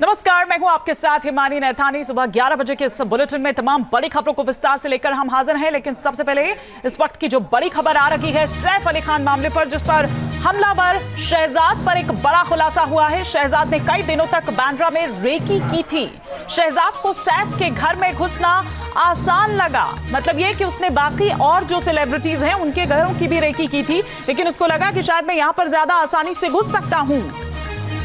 नमस्कार, मैं हूं आपके साथ हिमानी नैथानी। सुबह 11 बजे के इस बुलेटिन में तमाम बड़ी खबरों को विस्तार से लेकर हम हाजिर हैं, लेकिन सबसे पहले इस वक्त की जो बड़ी खबर आ रही है सैफ अली खान मामले पर, जिस पर हमलावर शहजाद पर एक बड़ा खुलासा हुआ है। शहजाद ने कई दिनों तक बांद्रा में रेकी की थी। शहजाद को सैफ के घर में घुसना आसान लगा, मतलब ये कि उसने बाकी और जो सेलिब्रिटीज हैं उनके घरों की भी रेकी की थी, लेकिन उसको लगा कि शायद मैं यहां पर ज्यादा आसानी से घुस सकता हूं,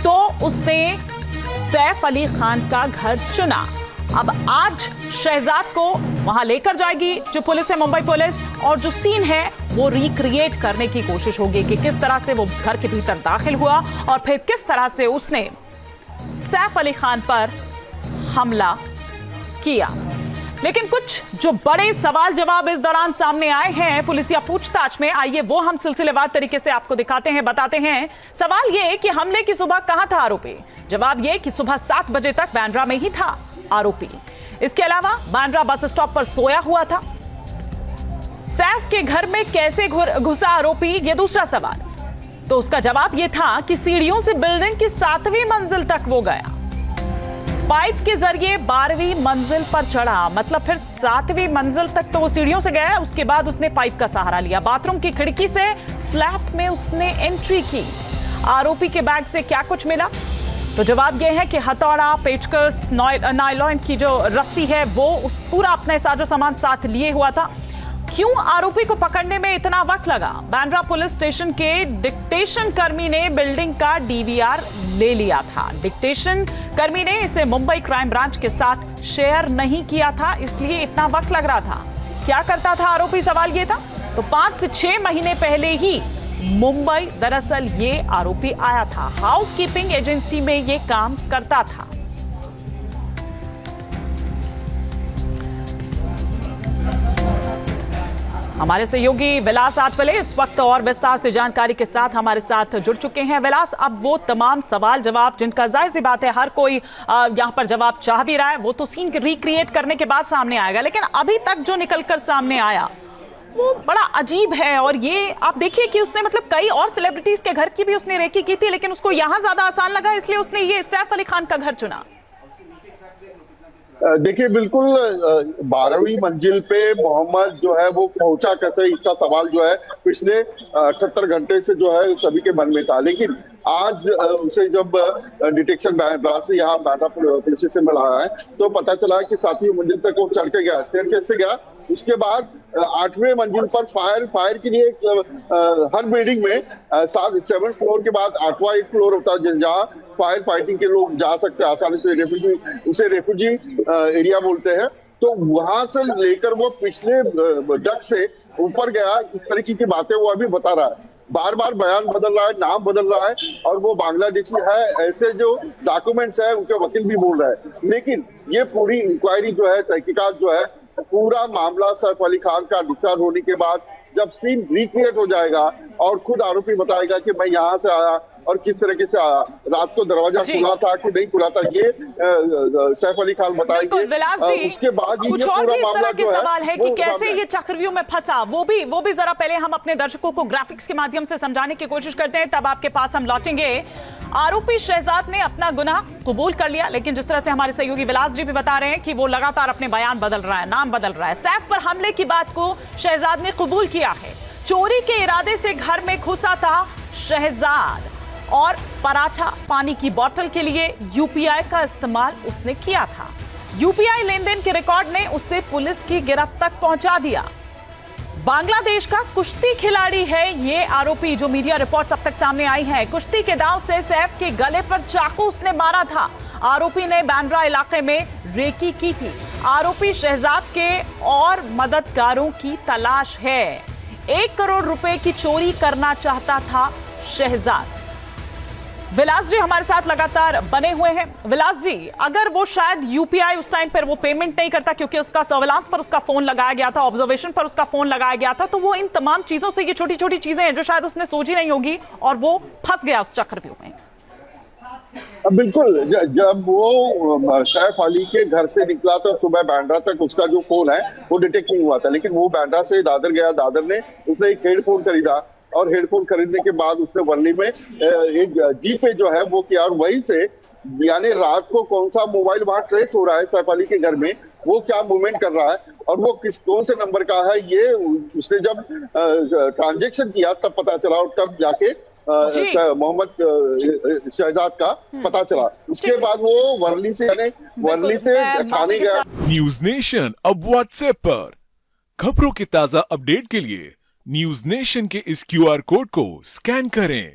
तो उसने सैफ अली खान का घर चुना। अब आज शहजाद को वहां लेकर जाएगी जो पुलिस है, मुंबई पुलिस, और जो सीन है वो रिक्रिएट करने की कोशिश होगी कि किस तरह से वो घर के भीतर दाखिल हुआ और फिर किस तरह से उसने सैफ अली खान पर हमला किया। लेकिन कुछ जो बड़े सवाल जवाब इस दौरान सामने आए हैं पुलिसिया पूछताछ में, आइए वो हम सिलसिलेवार तरीके से आपको दिखाते हैं, बताते हैं। सवाल ये कि हमले की सुबह कहां था आरोपी? जवाब ये कि सुबह 7 बजे तक बांद्रा में ही था आरोपी। इसके अलावा बांद्रा बस स्टॉप पर सोया हुआ था। सैफ के घर में कैसे घुसा आरोपी, ये दूसरा सवाल। तो उसका जवाब यह था कि सीढ़ियों से बिल्डिंग की 7वीं मंजिल तक वो गया, पाइप के जरिए 12वीं मंजिल पर चढ़ा, मतलब फिर 7वीं मंजिल तक तो वो सीढ़ियों से गया। उसके बाद उसने पाइप का सहारा लिया, बाथरूम की खिड़की से फ्लैट में उसने एंट्री की। आरोपी के बैग से क्या कुछ मिला? तो जवाब यह है कि हथौड़ा, पेचकस, नायलॉन की जो रस्सी है वो उस पूरा अपने साजो सामान साथ लिए हुआ था। क्यों आरोपी को पकड़ने में इतना वक्त लगा? बांद्रा पुलिस स्टेशन के डिक्टेशन कर्मी ने बिल्डिंग का डीवीआर ले लिया था। डिक्टेशन कर्मी ने इसे मुंबई क्राइम ब्रांच के साथ शेयर नहीं किया था, इसलिए इतना वक्त लग रहा था। क्या करता था आरोपी? सवाल ये था। तो 5 से 6 महीने पहले ही मुंबई दरअसल ये आरोपी आया था। हाउसकीपिंग एजेंसी में ये काम करता था। हमारे सहयोगी विलास आठवले इस वक्त और विस्तार से जानकारी के साथ हमारे साथ जुड़ चुके हैं। विलास, अब वो तमाम सवाल जवाब जिनका जाहिर सी बात है हर कोई यहां पर जवाब चाह भी रहा है, वो तो सीन रिक्रिएट करने के बाद सामने आएगा, लेकिन अभी तक जो निकलकर सामने आया वो बड़ा अजीब है। और ये आप देखिए कि उसने मतलब कई और सेलिब्रिटीज के घर की भी उसने रेकी की थी, लेकिन उसको यहां ज्यादा आसान लगा, इसलिए उसने ये सैफ अली खान का घर चुना। देखिए, बिल्कुल 12वीं मंजिल पे मोहम्मद जो है वो पहुंचा कैसे, इसका सवाल जो है पिछले 78 घंटे से जो है सभी के मन में था। लेकिन आज उसे जब डिटेक्शन ब्रांच से यहाँ बांद्रा पुलिस स्टेशन में लाया है तो पता चला कि 7वीं मंजिल तक वो चढ़ के गया, स्टेयरकेस से गया। उसके बाद 8वें मंजिल पर फायर के लिए हर बिल्डिंग में 7 फ्लोर के बाद 8वां एक फ्लोर होता है जहाँ फायर फाइटिंग के लोग जा सकते हैं आसानी से। उसे रेफ्यूजी एरिया बोलते हैं। तो वहां से लेकर वो पिछले डक से ऊपर गया, इस तरीके की बातें वो अभी बता रहा है। बार बार बयान बदल रहा है, नाम बदल रहा है, और वो बांग्लादेशी है ऐसे जो डॉक्यूमेंट्स है उनके वकील भी बोल रहे हैं। लेकिन ये पूरी इंक्वायरी जो है, तहकीकात जो है, पूरा मामला सैफ अली खान का डिस्चार्ज होने के बाद जब सीन रिक्रिएट हो जाएगा और खुद आरोपी बताएगा कि मैं यहाँ से आया और किस तरीके से आया, रात को दरवाजा खुला था कि नहीं खुला था, ये सैफ अली खान बताएंगे। उसके बाद कुछ और भी इस तरह के सवाल है कि कैसे ये चक्रव्यूह में फंसा, वो भी जरा पहले हम अपने दर्शकों को ग्राफिक्स के माध्यम से समझाने की कोशिश करते हैं, तब आपके पास हम लौटेंगे। आरोपी शहजाद ने अपना गुनाह कबूल कर लिया, लेकिन जिस तरह से हमारे सहयोगी विलास जी भी बता रहे हैं कि वो लगातार अपने बयान बदल रहा है, नाम बदल रहा है। सैफ पर हमले की बात को शहजाद ने कबूल किया है। चोरी के इरादे से घर में घुसा था शहजाद और पराठा, पानी की बोतल के लिए यूपीआई का इस्तेमाल उसने किया था। यूपीआई लेनदेन के रिकॉर्ड ने उससे पुलिस की गिरफ्त तक पहुंचा दिया। बांग्लादेश का कुश्ती खिलाड़ी है ये आरोपी, जो मीडिया रिपोर्ट्स अब तक सामने आई है। कुश्ती के दांव से सैफ के गले पर चाकू उसने मारा था। आरोपी ने बांद्रा इलाके में रेकी की थी। आरोपी शहजाद के और मददगारों की तलाश है। 1 करोड़ रुपए की चोरी करना चाहता था शहजाद। विलास जी हमारे साथ लगातार बने हुए हैं। विलास जी, अगर वो शायद यूपीआई उस टाइम पर वो पेमेंट नहीं करता क्योंकि उसका सर्विलांस पर उसका फोन लगाया गया था, ऑब्जर्वेशन पर उसका फोन लगाया गया था, तो वो इन तमाम चीजों से, ये छोटी छोटी चीजें हैं जो शायद उसने सोची नहीं होगी और वो फंस गया उस चक्रव्यूह में। बिल्कुल, जब वो सैफ अली के घर से निकला तो सुबह बांद्रा तक उसका जो फोन है वो डिटेक्ट नहीं हुआ था। लेकिन वो बांद्रा से दादर गया, दादर ने उसने एक हेडफोन खरीदा और हेडफोन खरीदने के बाद उसने वर्ली में एक जीप पे जो है वो किया और वहीं से यानी रात को कौन सा मोबाइल वहां ट्रेस हो रहा है सैफ अली के घर में, वो क्या मूवमेंट कर रहा है और वो कौन से नंबर का है, ये उसने जब ट्रांजेक्शन किया तब पता चला और तब जाके मोहम्मद शहजाद का पता चला। उसके बाद वो वर्ली से थाने गया। न्यूज नेशन अब व्हाट्सएप पर खबरों के ताजा अपडेट के लिए न्यूज नेशन के इस QR कोड को स्कैन करें।